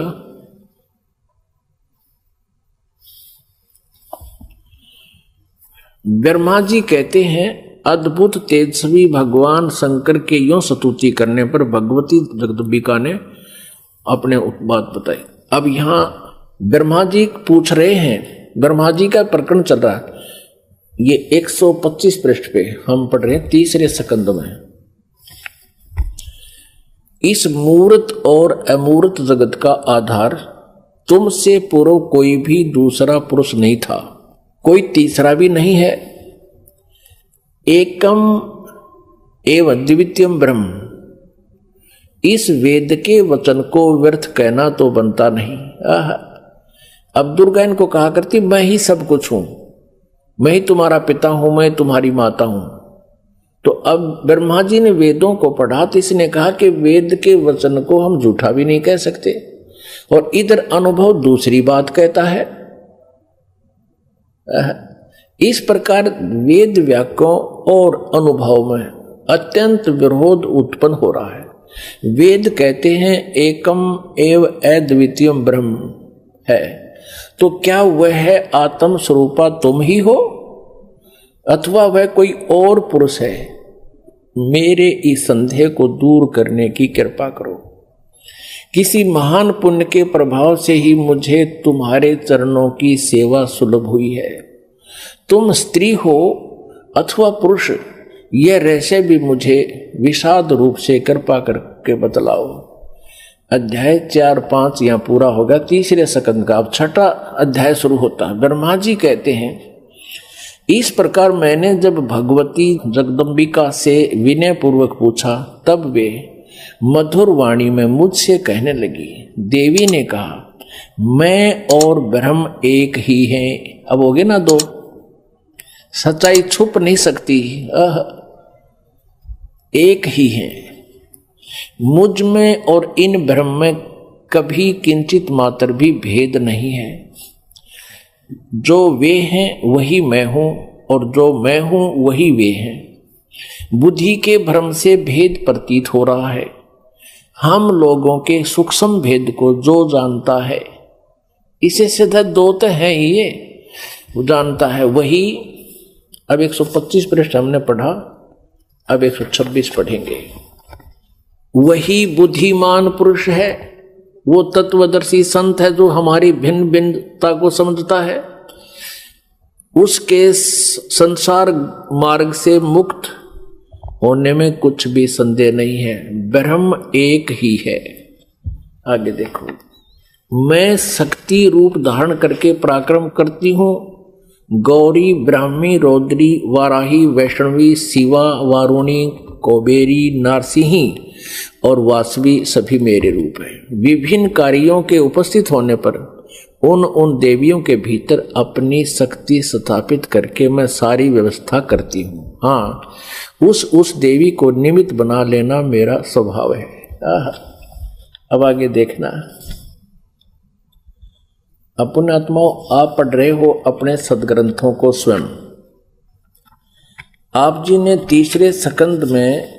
Speaker 1: ब्रह्मा जी कहते हैं अद्भुत तेजस्वी भगवान शंकर के यों स्तुति करने पर भगवती जगदम्बिका ने अपने बात बताई। अब यहां ब्रह्मा जी पूछ रहे हैं, ब्रह्मा जी का प्रकरण चल रहा है। ये 125 पृष्ठ पे हम पढ़ रहे हैं तीसरे स्कंद में। इस मूर्त और अमूर्त जगत का आधार तुमसे पूर्व कोई भी दूसरा पुरुष नहीं था, कोई तीसरा भी नहीं है। एकम एवं द्वितीयम ब्रह्म, इस वेद के वचन को व्यर्थ कहना तो बनता नहीं। अब दुर्गा इनको कहा करती मैं ही सब कुछ हूं, मैं ही तुम्हारा पिता हूं, मैं तुम्हारी माता हूं। तो अब ब्रह्मा जी ने वेदों को पढ़ा तो इसने कहा कि वेद के वचन को हम झूठा भी नहीं कह सकते, और इधर अनुभव दूसरी बात कहता है। इस प्रकार वेद वाक्यों और अनुभव में अत्यंत विरोध उत्पन्न हो रहा है। वेद कहते हैं एकम एव अद्वितीयम ब्रह्म है, तो क्या वह है आत्म स्वरूपा तुम ही हो अथवा वह कोई और पुरुष है? मेरे इस संदेह को दूर करने की कृपा करो। किसी महान पुण्य के प्रभाव से ही मुझे तुम्हारे चरणों की सेवा सुलभ हुई है। तुम स्त्री हो अथवा पुरुष, यह रहस्य भी मुझे विषाद रूप से कृपा करके बतलाओ। अध्याय 4-5 यहाँ पूरा होगा तीसरे स्कंद का। अब छठा अध्याय शुरू होता है। ब्रह्मा जी कहते हैं इस प्रकार मैंने जब भगवती जगदम्बिका से विनय पूर्वक पूछा, तब वे मधुर वाणी में मुझसे कहने लगी। देवी ने कहा मैं और ब्रह्म एक ही हैं। अब हो गए ना दो, सच्चाई छुप नहीं सकती, एक ही हैं। मुझ में और इन ब्रह्म में कभी किंचित मात्र भी भेद नहीं है। जो वे हैं वही मैं हूं और जो मैं हूं वही वे हैं। बुद्धि के भ्रम से भेद प्रतीत हो रहा है। हम लोगों के सूक्ष्म भेद को जो जानता है, इसे सीधा दो तो है ही, ये वो जानता है वही। अब 125 पृष्ठ हमने पढ़ा, अब 126 पढ़ेंगे। वही बुद्धिमान पुरुष है, वो तत्वदर्शी संत है जो हमारी भिन्न भिन्नता को समझता है। उसके संसार मार्ग से मुक्त होने में कुछ भी संदेह नहीं है। ब्रह्म एक ही है। आगे देखो, मैं शक्ति रूप धारण करके पराक्रम करती हूँ। गौरी, ब्राह्मी, रौद्री, वाराही, वैष्णवी, शिवा, वारुणी, कुबेरी, नारसिंही और वासवी सभी मेरे रूप हैं। विभिन्न कार्यों के उपस्थित होने पर उन देवियों के भीतर अपनी शक्ति स्थापित करके मैं सारी व्यवस्था करती हूँ। हाँ, उस देवी को निमित्त बना लेना मेरा स्वभाव है। अब आगे देखना। अपने आत्माओं, आप पढ़ रहे हो अपने सदग्रंथों को स्वयं। आप जी ने तीसरे स्कंद में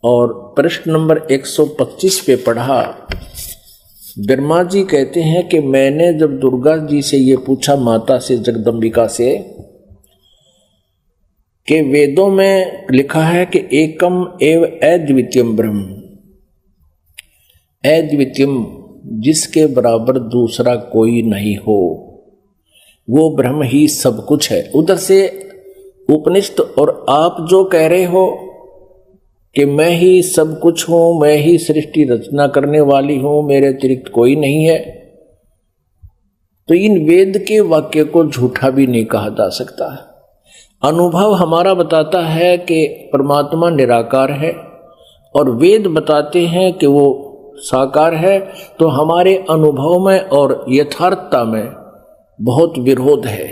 Speaker 1: और प्रश्न नंबर 125 पे पढ़ा। ब्रह्मा जी कहते हैं कि मैंने जब दुर्गा जी से ये पूछा, माता से, जगदम्बिका से, कि वेदों में लिखा है कि एकम एव अद्वितीयम ब्रह्म, अद्वितीयम जिसके बराबर दूसरा कोई नहीं हो, वो ब्रह्म ही सब कुछ है। उधर से उपनिषद और आप जो कह रहे हो कि मैं ही सब कुछ हूं, मैं ही सृष्टि रचना करने वाली हूं, मेरे अतिरिक्त कोई नहीं है, तो इन वेद के वाक्य को झूठा भी नहीं कहा जा सकता। अनुभव हमारा बताता है कि परमात्मा निराकार है और वेद बताते हैं कि वो साकार है, तो हमारे अनुभव में और यथार्थता में बहुत विरोध है।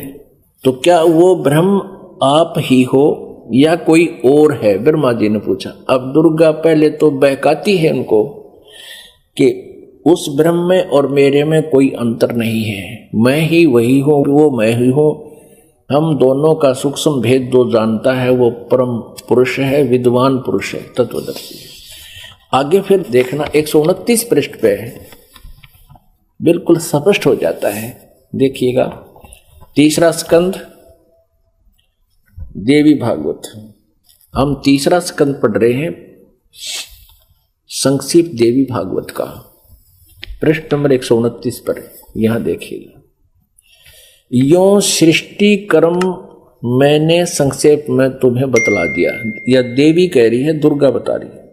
Speaker 1: तो क्या वो ब्रह्म आप ही हो या कोई और है? ब्रह्मा जी ने पूछा। अब दुर्गा पहले तो बहकाती है उनको कि उस ब्रह्म में और मेरे में कोई अंतर नहीं है, मैं ही वही हूँ, वो मैं ही हूँ। हम दोनों का सूक्ष्म भेद जो जानता है वो परम पुरुष है, विद्वान पुरुष है, तत्वदर्शी। आगे फिर देखना 129 पृष्ठ पे बिल्कुल स्पष्ट हो जाता है। देखिएगा, तीसरा स्कंद देवी भागवत, हम तीसरा स्कंद पढ़ रहे हैं, संक्षिप्त देवी भागवत का पृष्ठ नंबर 129 पर। यहां देखिएगा, यो सृष्टि कर्म मैंने संक्षेप में तुम्हें बतला दिया। या देवी कह रही है, दुर्गा बता रही है।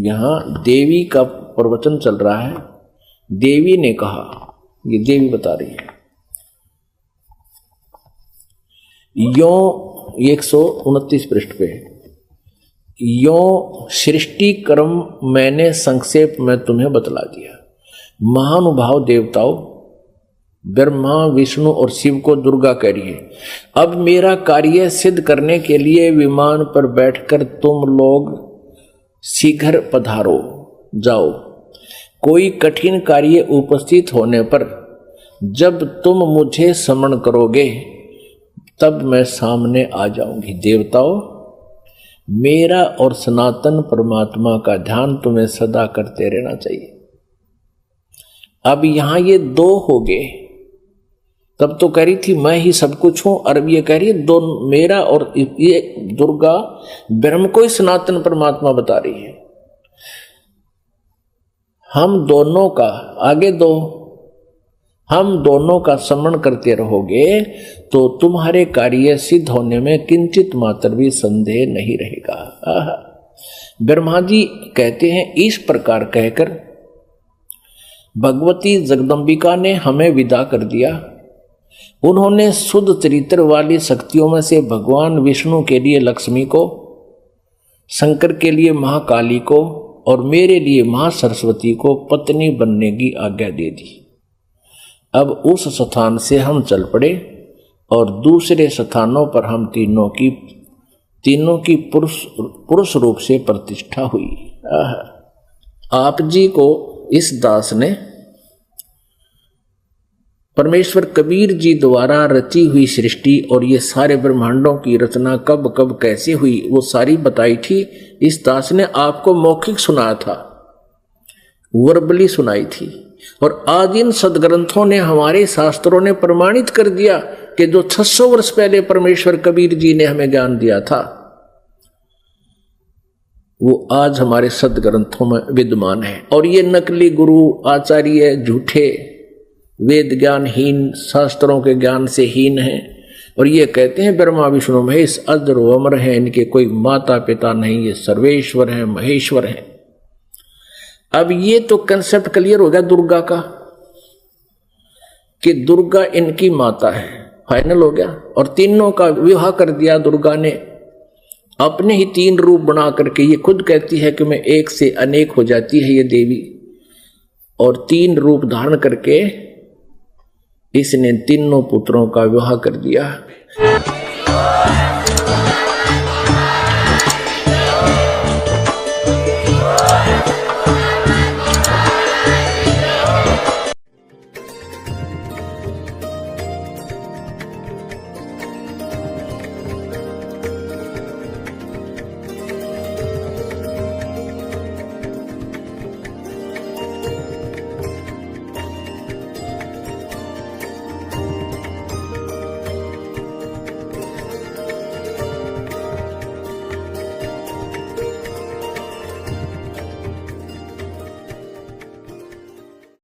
Speaker 1: यहां देवी का प्रवचन चल रहा है, देवी ने कहा, ये देवी बता रही है। यो 129 पृष्ठ पे, यो सृष्टि कर्म मैंने संक्षेप में तुम्हें बतला दिया। महानुभाव देवताओं, ब्रह्मा, विष्णु और शिव को दुर्गा कह रही है, अब मेरा कार्य सिद्ध करने के लिए विमान पर बैठकर तुम लोग शीघ्र पधारो जाओ। कोई कठिन कार्य उपस्थित होने पर जब तुम मुझे स्मरण करोगे तब मैं सामने आ जाऊंगी। देवताओं, मेरा और सनातन परमात्मा का ध्यान तुम्हें सदा करते रहना चाहिए। अब यहां ये दो हो गए, तब तो कह रही थी मैं ही सब कुछ हूं, और अब ये कह रही है दो, मेरा और ये दुर्गा ब्रह्म को ही सनातन परमात्मा बता रही है। हम दोनों का, आगे दो, हम दोनों का स्मरण करते रहोगे तो तुम्हारे कार्य सिद्ध होने में किंचित मात्र भी संदेह नहीं रहेगा। ब्रह्मा जी कहते हैं, इस प्रकार कहकर भगवती जगदम्बिका ने हमें विदा कर दिया। उन्होंने शुद्ध चरित्र वाली शक्तियों में से भगवान विष्णु के लिए लक्ष्मी को, शंकर के लिए महाकाली को और मेरे लिए महासरस्वती को पत्नी बनने की आज्ञा दे दी। अब उस स्थान से हम चल पड़े और दूसरे स्थानों पर हम तीनों की पुरुष रूप से प्रतिष्ठा हुई। आप जी को इस दास ने परमेश्वर कबीर जी द्वारा रची हुई सृष्टि और ये सारे ब्रह्मांडों की रचना कब कब कैसे हुई वो सारी बताई थी। इस दास ने आपको मौखिक सुनाया था, वर्बली सुनाई थी, और आज इन सदग्रंथों ने, हमारे शास्त्रों ने प्रमाणित कर दिया कि जो 600 वर्ष पहले परमेश्वर कबीर जी ने हमें ज्ञान दिया था वो आज हमारे सदग्रंथों में विद्यमान है। और ये नकली गुरु आचार्य झूठे वेद ज्ञानहीन, शास्त्रों के ज्ञान से हीन है, और ये कहते हैं ब्रह्मा विष्णु महेश अजर अमर है, इनके कोई माता पिता नहीं, ये सर्वेश्वर है, महेश्वर है। अब ये तो कंसेप्ट क्लियर हो गया दुर्गा का कि दुर्गा इनकी माता है, फाइनल हो गया। और तीनों का विवाह कर दिया दुर्गा ने, अपने ही 3 रूप बना करके। ये खुद कहती है कि मैं एक से अनेक हो जाती है ये देवी, और 3 रूप धारण करके इसने तीनों पुत्रों का विवाह कर दिया।